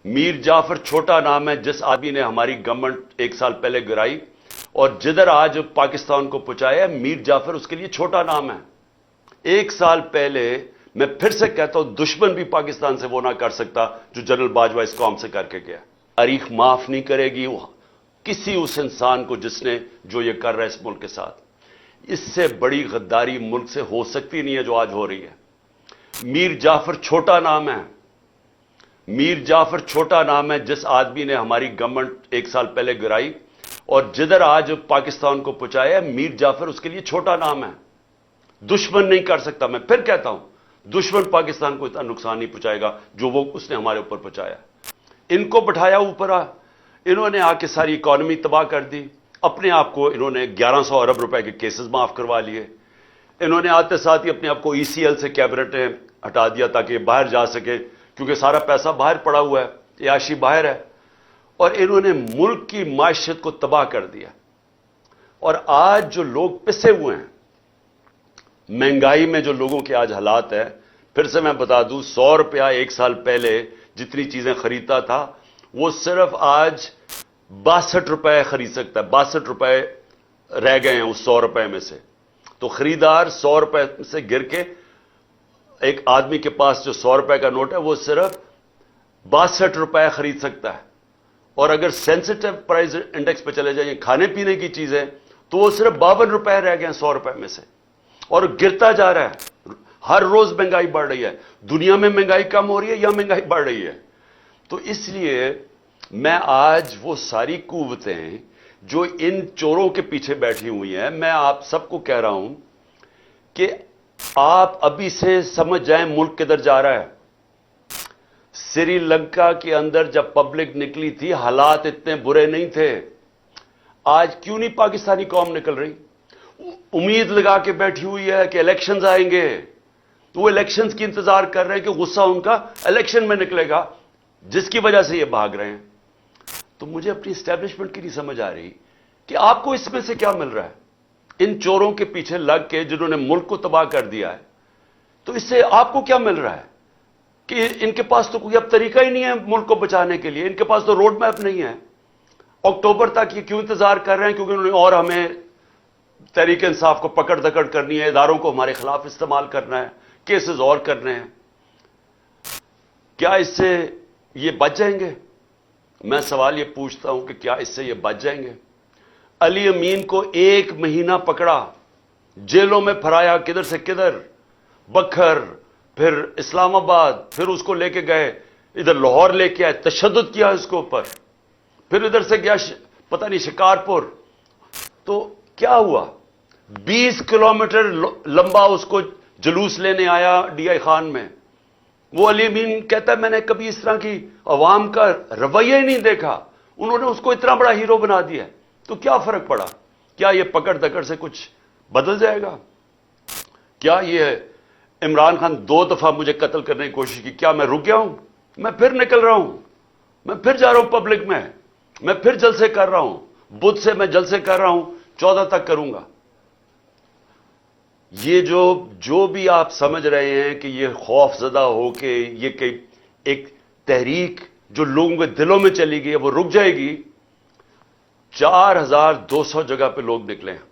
मीर जाफर छोटा नाम है जिस आदमी ने हमारी गवर्नमेंट 1 साल पहले गिराई और जिधर आज पाकिस्तान को पहुंचाया, मीर जाफर उसके लिए छोटा नाम है। 1 साल पहले, मैं फिर से कहता हूं, दुश्मन भी पाकिस्तान से वो ना कर सकता जो जनरल बाजवा इस कौम से करके गया। तारीख माफ नहीं करेगी किसी उस इंसान को जिसने जो ये कर रहा है इस मुल्क के साथ। इससे बड़ी गद्दारी मुल्क से हो सकती नहीं है जो आज हो रही है। मीर जाफर छोटा नाम है, मीर जाफर छोटा नाम है जिस आदमी ने हमारी गवर्नमेंट 1 साल पहले गिराई और जिधर आज पाकिस्तान को पहुंचाया, मीर जाफर उसके लिए छोटा नाम है। दुश्मन नहीं कर सकता। मैं फिर कहता हूं, दुश्मन पाकिस्तान को इतना नुकसान नहीं पहुंचाएगा जो वो उसने हमारे ऊपर पहुंचाया। इनको बिठाया ऊपर, इन्होंने आके सारी इकॉनमी तबाह कर दी। अपने आप को इन्होंने 1100 अरब रुपए के केसेस माफ करवा लिए। इन्होंने आते साथ ही अपने आप को ECL से कैबिनेट हटा दिया ताकि बाहर जा सके, क्योंकि सारा पैसा बाहर पड़ा हुआ है, याशी बाहर है। और इन्होंने मुल्क की माशियत को तबाह कर दिया। और आज जो लोग पिसे हुए हैं, महंगाई में जो लोगों के आज हालात है, फिर से मैं बता दूं, 100 रुपया 1 साल पहले जितनी चीजें खरीदता था वो सिर्फ आज 62 रुपए खरीद सकता है। 62 रुपए रह गए हैं उस 100 रुपए में से। तो खरीदार 100 रुपए से गिर के एक आदमी के पास जो 100 रुपए का नोट है वो सिर्फ 62 रुपए खरीद सकता है। और अगर सेंसिटिव प्राइस इंडेक्स पे चले जाइए, खाने पीने की चीजें, तो वो सिर्फ 52 रुपए रह गए हैं 100 रुपए में से। और गिरता जा रहा है। हर रोज महंगाई बढ़ रही है। दुनिया में महंगाई कम हो रही है या महंगाई बढ़ रही है? तो इसलिए मैं आज वो सारी कुव्वतें जो इन चोरों के पीछे बैठी हुई हैं, मैं आप सबको कह रहा हूं कि आप अभी से समझ जाएं मुल्क किधर जा रहा है। श्रीलंका के अंदर जब पब्लिक निकली थी, हालात इतने बुरे नहीं थे। आज क्यों नहीं पाकिस्तानी कौम निकल रही? उम्मीद लगा के बैठी हुई है कि इलेक्शंस आएंगे, तो वो इलेक्शंस की इंतजार कर रहे हैं कि गुस्सा उनका इलेक्शन में निकलेगा, जिसकी वजह से ये भाग रहे हैं। तो मुझे अपनी एस्टैब्लिशमेंट की नहीं समझ आ रही कि आपको इसमें से क्या मिल रहा है। इन चोरों के पीछे लग के जिन्होंने मुल्क को तबाह कर दिया है, तो इससे आपको क्या मिल रहा है कि इनके पास तो कोई अब तरीका ही नहीं है मुल्क को बचाने के लिए। इनके पास तो रोड मैप नहीं है। अक्टूबर तक ये क्यों इंतजार कर रहे हैं? क्योंकि उन्होंने और हमें तहरीक इंसाफ को पकड़ दकड़ करनी है, इदारों को हमारे खिलाफ इस्तेमाल करना है, केसेस और करने हैं। क्या इससे ये बच जाएंगे? मैं सवाल ये पूछता हूं कि क्या इससे ये बच जाएंगे? अली अमीन को 1 महीना पकड़ा, जेलों में फराया, किधर से किधर, बखर, फिर इस्लामाबाद, फिर उसको लेके गए इधर लाहौर लेके आए, तशद्दुद किया इसके ऊपर, फिर इधर से गया पता नहीं शिकारपुर। तो क्या हुआ? 20 किलोमीटर लंबा उसको जुलूस लेने आया DI खान में। वो अली अमीन कहता है मैंने कभी इस तरह की अवाम का रवैया ही नहीं देखा। उन्होंने उसको इतना बड़ा हीरो बना दिया। तो क्या फर्क पड़ा? क्या ये पकड़ दकड़ से कुछ बदल जाएगा? क्या ये इमरान खान 2 दफा मुझे कत्ल करने की कोशिश की, क्या मैं रुक गया हूं? मैं फिर निकल रहा हूं, मैं फिर जा रहा हूं पब्लिक में, मैं फिर जलसे कर रहा हूं। बुध से मैं जलसे कर रहा हूं, 14 तक करूंगा। ये जो भी आप समझ रहे हैं कि ये खौफजदा हो के ये एक तहरीक जो लोगों के दिलों में चली गई है वो रुक जाएगी। 4200 जगह पे लोग निकले हैं।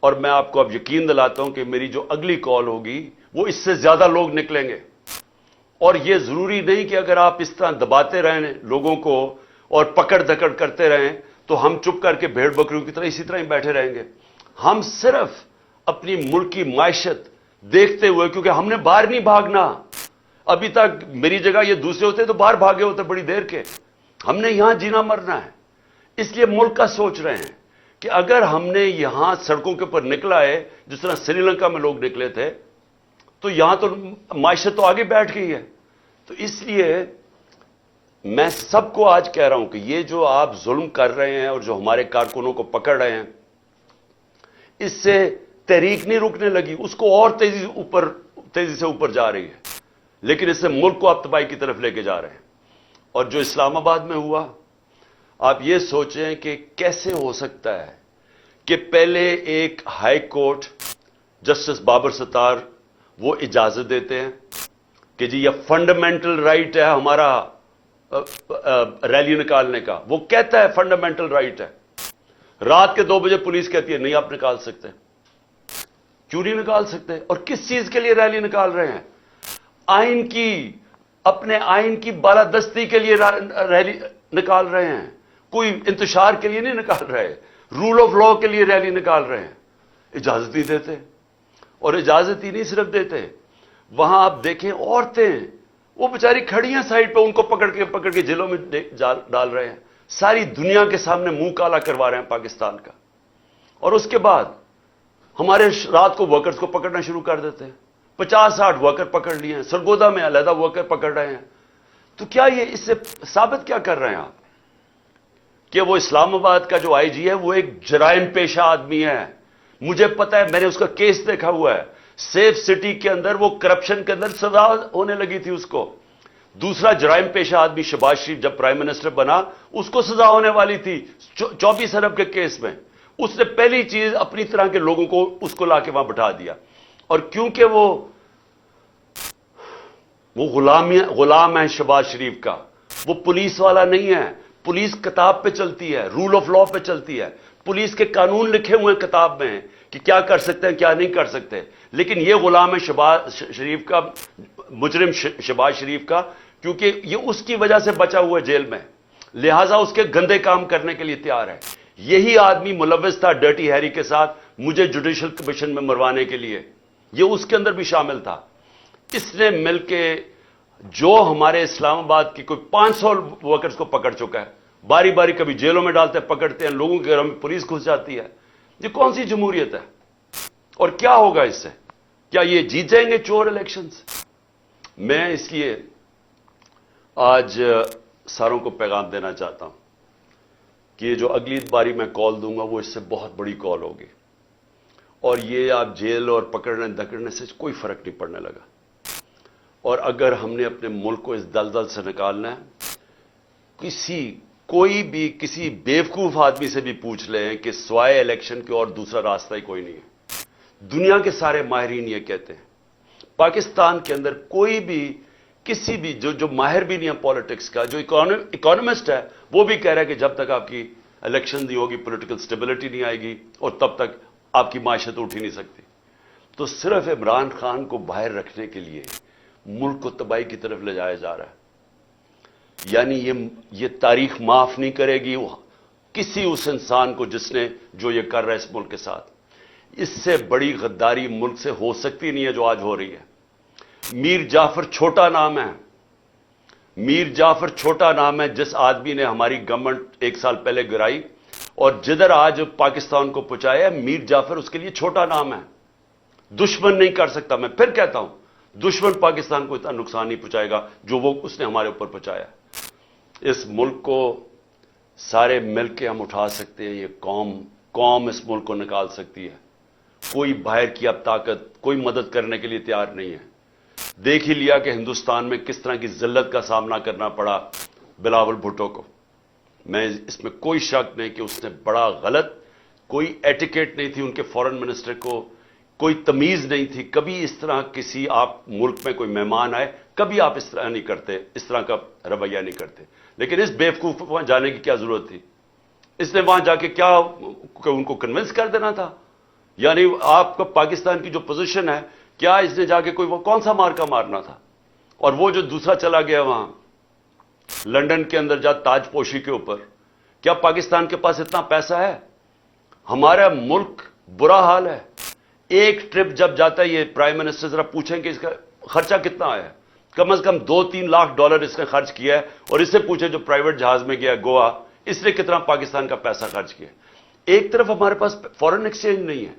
और मैं आपको अब यकीन दिलाता हूं कि मेरी जो अगली कॉल होगी वो इससे ज्यादा लोग निकलेंगे। और ये जरूरी नहीं कि अगर आप इस तरह दबाते रहें लोगों को और पकड़ धकड़ करते रहें तो हम चुप करके भेड़ बकरियों की तरह इसी तरह ही बैठे रहेंगे। हम सिर्फ अपनी मुल्क की मायशत देखते हुए, क्योंकि हमने बाहर नहीं भागना। अभी तक मेरी जगह ये दूसरे होते तो बाहर भागे होते बड़ी देर के। हमने यहां जीना मरना है, इसलिए मुल्क का सोच रहे हैं कि अगर हमने यहां सड़कों के ऊपर निकला है जिस तरह श्रीलंका में लोग निकले थे, तो यहां तो मायशत तो आगे बैठ गई है। तो इसलिए मैं सबको आज कह रहा हूं कि ये जो आप जुल्म कर रहे हैं और जो हमारे कारकुनों को पकड़ रहे हैं, इससे तहरीक नहीं रुकने लगी, उसको और तेजी से ऊपर जा रही है। लेकिन इससे मुल्क को आप तबाही की तरफ लेके जा रहे हैं। और जो इस्लामाबाद में हुआ, आप ये सोचें कि कैसे हो सकता है कि पहले एक high court justice Babar Sattar वो इजाजत देते हैं कि जी ये फंडामेंटल राइट है हमारा ریلی نکالنے کا. وہ کہتا ہے فنڈامنٹل رائٹ ہے. رات کے 2 بجے پولیس کہتی ہے نہیں آپ نکال سکتے. کیوں نہیں نکال سکتے؟ اور کس چیز کے لیے ریلی نکال رہے ہیں؟ آئین کی، اپنے آئین کی بالادستی کے لیے ریلی نکال رہے ہیں. کوئی انتشار کے لیے نہیں نکال رہے. رول آف لا کے لیے ریلی نکال رہے ہیں. اجازت نہیں دیتے. اور اجازت ہی نہیں صرف دیتے، وہاں آپ دیکھیں عورتیں وہ بیچاری کھڑی ہیں سائڈ پہ، ان کو پکڑ کے جیلوں میں ڈال رہے ہیں. ساری دنیا کے سامنے منہ کالا کروا رہے ہیں پاکستان کا. اور اس کے بعد ہمارے رات کو ورکرز کو پکڑنا شروع کر دیتے ہیں. 50-60 ورکر پکڑ لیے ہیں. سرگودا میں علیحدہ ورکر پکڑ رہے ہیں. تو کیا یہ اس سے ثابت کیا کر رہے ہیں آپ کہ وہ اسلام آباد کا جو آئی جی ہے وہ ایک جرائم پیشہ آدمی ہے؟ مجھے پتا ہے، میں نے اس کا کیس دیکھا ہوا ہے. سیف سٹی کے اندر وہ کرپشن کے اندر سزا ہونے لگی تھی اس کو. دوسرا جرائم پیشہ آدمی شہباز شریف جب پرائم منسٹر بنا اس کو سزا ہونے والی تھی 24 ارب کے کیس میں. اس نے پہلی چیز اپنی طرح کے لوگوں کو اس کو لا کے وہاں بٹھا دیا. اور کیونکہ وہ غلام ہے شہباز شریف کا، وہ پولیس والا نہیں ہے. پولیس کتاب پہ چلتی ہے، رول آف لا پہ چلتی ہے. پولیس کے قانون لکھے ہوئے ہیں کتاب میں کہ کیا کر سکتے ہیں کیا نہیں کر سکتے. لیکن یہ غلام ہے شہباز شریف کا، مجرم شہباز شریف کا، کیونکہ یہ اس کی وجہ سے بچا ہوا ہے جیل میں، لہٰذا اس کے گندے کام کرنے کے لیے تیار ہے. یہی آدمی ملوث تھا ڈرٹی ہیری کے ساتھ مجھے جوڈیشل کمیشن میں مروانے کے لیے. یہ اس کے اندر بھی شامل تھا. اس نے مل کے جو ہمارے اسلام آباد کی کوئی 500 ورکرز کو پکڑ چکا ہے، باری باری کبھی جیلوں میں ڈالتے پکڑتے ہیں، لوگوں کے گھروں میں پولیس گھس جاتی ہے. یہ کون سی جمہوریت ہے؟ اور کیا ہوگا اس سے؟ کیا یہ جیت جائیں گے چور الیکشنز؟ میں اس لیے آج ساروں کو پیغام دینا چاہتا ہوں کہ یہ جو اگلی باری میں کال دوں گا وہ اس سے بہت بڑی کال ہوگی. اور یہ آپ جیل اور پکڑنے دکڑنے سے کوئی فرق نہیں پڑنے لگا. اور اگر ہم نے اپنے ملک کو اس دلدل سے نکالنا ہے، کوئی بھی کسی بیوقوف آدمی سے بھی پوچھ لیں کہ سوائے الیکشن کے اور دوسرا راستہ ہی کوئی نہیں ہے. دنیا کے سارے ماہرین یہ کہتے ہیں. پاکستان کے اندر کوئی بھی کسی بھی جو ماہر بھی نہیں ہے پالیٹکس کا، جو اکانومسٹ ہے، وہ بھی کہہ رہا ہے کہ جب تک آپ کی الیکشن نہیں ہوگی پولیٹیکل سٹیبلٹی نہیں آئے گی اور تب تک آپ کی معیشت اٹھ ہی نہیں سکتی. تو صرف عمران خان کو باہر رکھنے کے لیے ملک کو تباہی کی طرف لے جایا جا رہا ہے. یعنی یہ تاریخ معاف نہیں کرے گی کسی اس انسان کو جس نے جو یہ کر رہا ہے اس ملک کے ساتھ. اس سے بڑی غداری ملک سے ہو سکتی نہیں ہے جو آج ہو رہی ہے. میر جعفر چھوٹا نام ہے. میر جعفر چھوٹا نام ہے جس آدمی نے ہماری گورنمنٹ 1 سال پہلے گرائی اور جدھر آج پاکستان کو پہنچایا. میر جعفر اس کے لیے چھوٹا نام ہے. دشمن نہیں کر سکتا. میں پھر کہتا ہوں دشمن پاکستان کو اتنا نقصان نہیں پہنچائے گا جو وہ اس نے ہمارے اوپر پہنچایا. اس ملک کو سارے مل کے ہم اٹھا سکتے ہیں. یہ قوم اس ملک کو نکال سکتی ہے. کوئی باہر کی اب طاقت کوئی مدد کرنے کے لیے تیار نہیں ہے. دیکھ ہی لیا کہ ہندوستان میں کس طرح کی ذلت کا سامنا کرنا پڑا بلاول بھٹو کو. میں اس میں کوئی شک نہیں کہ اس نے بڑا غلط، کوئی ایٹیکیٹ نہیں تھی ان کے فورن منسٹر کو، کوئی تمیز نہیں تھی. کبھی اس طرح کسی آپ ملک میں کوئی مہمان آئے کبھی آپ اس طرح نہیں کرتے، اس طرح کا رویہ نہیں کرتے. لیکن اس بیوقوف کو وہاں جانے کی کیا ضرورت تھی؟ اس نے وہاں جا کے کیا ان کو کنونس کر دینا تھا؟ یعنی آپ کا پاکستان کی جو پوزیشن ہے، کیا اس نے جا کے کوئی وہ کون سا مارکا مارنا تھا؟ اور وہ جو دوسرا چلا گیا وہاں لنڈن کے اندر جا تاج پوشی کے اوپر، کیا پاکستان کے پاس اتنا پیسہ ہے؟ ہمارا ملک برا حال ہے. ایک ٹرپ جب جاتا ہے یہ پرائم منسٹر ذرا پوچھیں کہ اس کا خرچہ کتنا آیا ہے. کم از کم $2-3 لاکھ اس نے خرچ کیا ہے. اور اس سے پوچھے جو پرائیویٹ جہاز میں گیا گوا، اس نے کتنا پاکستان کا پیسہ خرچ کیا. ایک طرف ہمارے پاس فورن ایکسچینج نہیں ہے،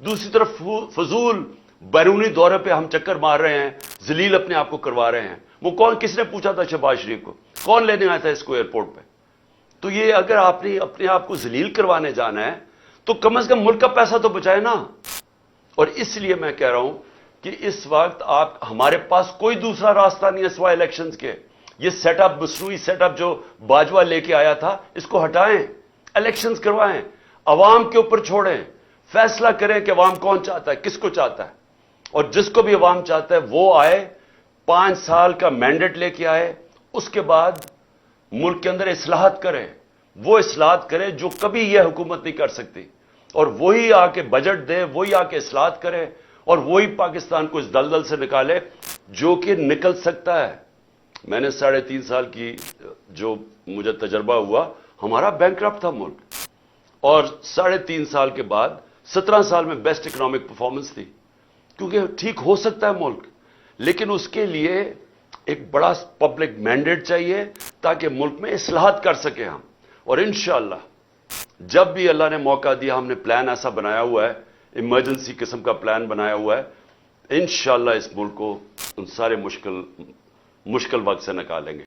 دوسری طرف فضول بیرونی دورے پہ ہم چکر مار رہے ہیں، ذلیل اپنے آپ کو کروا رہے ہیں. وہ کس نے پوچھا تھا شہباز شریف کو؟ کون لینے آیا تھا اس کو ایئرپورٹ پہ؟ تو یہ اگر آپ نے اپنے آپ کو ذلیل کروانے جانا ہے تو کم از کم ملک کا پیسہ تو بچائے نا. اور اس لیے میں کہہ رہا ہوں کہ اس وقت ہمارے پاس کوئی دوسرا راستہ نہیں ہے سوائے الیکشنز کے. یہ سیٹ اپ، مصنوعی سیٹ اپ جو باجوہ لے کے آیا تھا، اس کو ہٹائیں، الیکشنز کروائیں، عوام کے اوپر چھوڑیں، فیصلہ کریں کہ عوام کون چاہتا ہے، کس کو چاہتا ہے. اور جس کو بھی عوام چاہتا ہے وہ آئے، 5 سال کا مینڈیٹ لے کے آئے. اس کے بعد मुल्क के अंदर इस्लाहत करे, वो इस्लाहत करे जो कभी यह हुकूमत नहीं कर सकती, और वही आके बजट दे, वही आके इस्लाहत करे, और वही पाकिस्तान को इस दलदल से निकाले जो कि निकल सकता है। मैंने 3.5 साल की जो मुझे तजर्बा हुआ, हमारा बैंकरप्ट था मुल्क, और 3.5 साल के बाद 17 साल में बेस्ट इकोनॉमिक परफॉर्मेंस थी, क्योंकि ठीक हो सकता है मुल्क, लेकिन उसके लिए एक बड़ा पब्लिक मैंडेट चाहिए ताकि मुल्क में इस्लाहत कर सके हम। और इंशाअल्लाह जब भी अल्लाह ने मौका दिया, हमने प्लान ऐसा बनाया हुआ है, इमरजेंसी किस्म का प्लान बनाया हुआ है, इंशाअल्लाह इस मुल्क को उन सारे मुश्किल वक्त से निकालेंगे।